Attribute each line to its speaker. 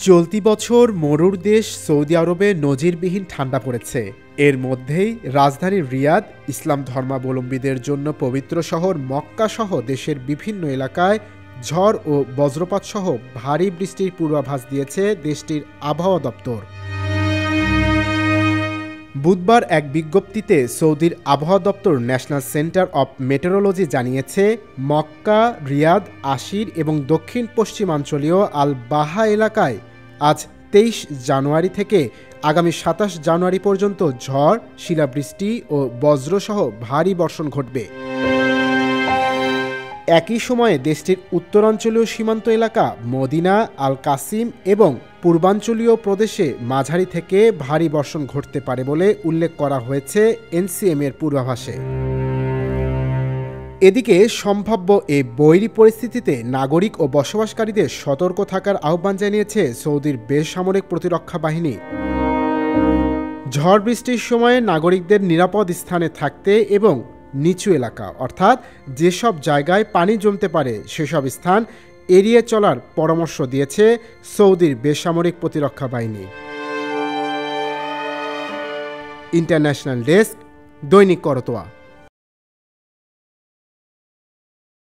Speaker 1: চলতি বছর মরুর দেশ সৌদি আরবে নজিরবিহীন ঠান্ডা পড়েছে। এর মধ্যেই রাজধানী রিয়াদ, ইসলাম ধর্মাবলম্বীদের জন্য পবিত্র শহর মক্কা সহ দেশের বিভিন্ন এলাকায় ঝড় ও বজ্রপাত সহ ভারী বৃষ্টির পূর্বাভাস দিয়েছে দেশটির আবহাওয়া দপ্তর। বুধবার এক বিজ্ঞপ্তিতে সৌদির আবহাওয়া দপ্তর ন্যাশনাল সেন্টার অব মেটেরোলজি জানিয়েছে, মক্কা, রিয়াদ, আশির এবং দক্ষিণ পশ্চিমাঞ্চলীয় আল বাহা এলাকায় আজ ২৩ জানুয়ারি থেকে আগামী ২৭ জানুয়ারি পর্যন্ত ঝড়, শিলাবৃষ্টি ও বজ্রসহ ভারী বর্ষণ ঘটবে। একই সময়ে দেশটির উত্তরাঞ্চলীয় সীমান্ত এলাকা মদিনা, আল কাসিম এবং পূর্বাঞ্চলীয় প্রদেশে মাঝারি থেকে ভারী বর্ষণ ঘটতে পারে বলে উল্লেখ করা হয়েছে এনসিএম এর পূর্বাভাসে। এদিকে সম্ভাব্য এই বৈরী পরিস্থিতিতে নাগরিক ও বসবাসকারীদের সতর্ক থাকার আহ্বান জানিয়েছে সৌদির বেসামরিক প্রতিরক্ষা বাহিনী। ঝড় বৃষ্টির সময়ে নাগরিকদের নিরাপদ স্থানে থাকতে এবং নিচু এলাকা অর্থাৎ যেসব জায়গায় পানি জমতে পারে সেসব স্থান এড়িয়ে চলার পরামর্শ দিয়েছে সৌদির বেসামরিক প্রতিরক্ষা বাহিনী। ইন্টারন্যাশনাল ডেস্ক, দৈনিক করতোয়া।